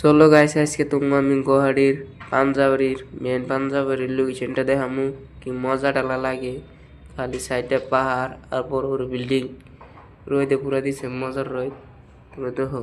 চলো গাইস আজকে তুমি আমি গুয়াহাটির পাঞ্জাবাড়ির মেন পাঞ্জাবাড়ির লোকেশনটা দেখামু কি মজা টালা লাগে। খালি সাইডে পাহাড় আর বড় বড় বিল্ডিং রোদে পুরা দিছে মজার রোদ তুমি দেখো।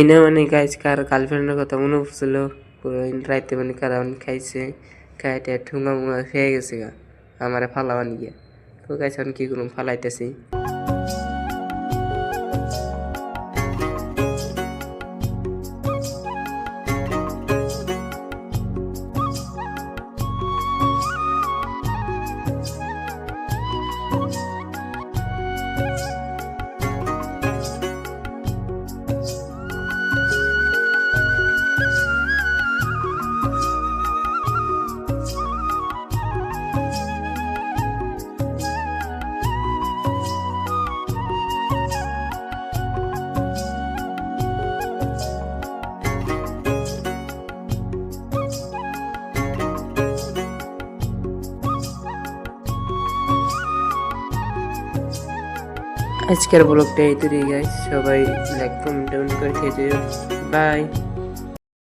এনে মানে গাইস কার গার্লফ্রেন্ডের কথা মনে পড়ছিল পুরো রাইতে মানে কারা খাইছে খাইতে ঠুঙ্গা মুঙ্গা খেয়ে গেছে গা আমারে ফালাবানি গিয়া। তো গাইস আমি কি করুম ফালাইতেছি। আজকের ব্লগটা এই তৈরি গাইস, সবাই লাইক কমেন্ট করে খেয়ে যাও। বাই।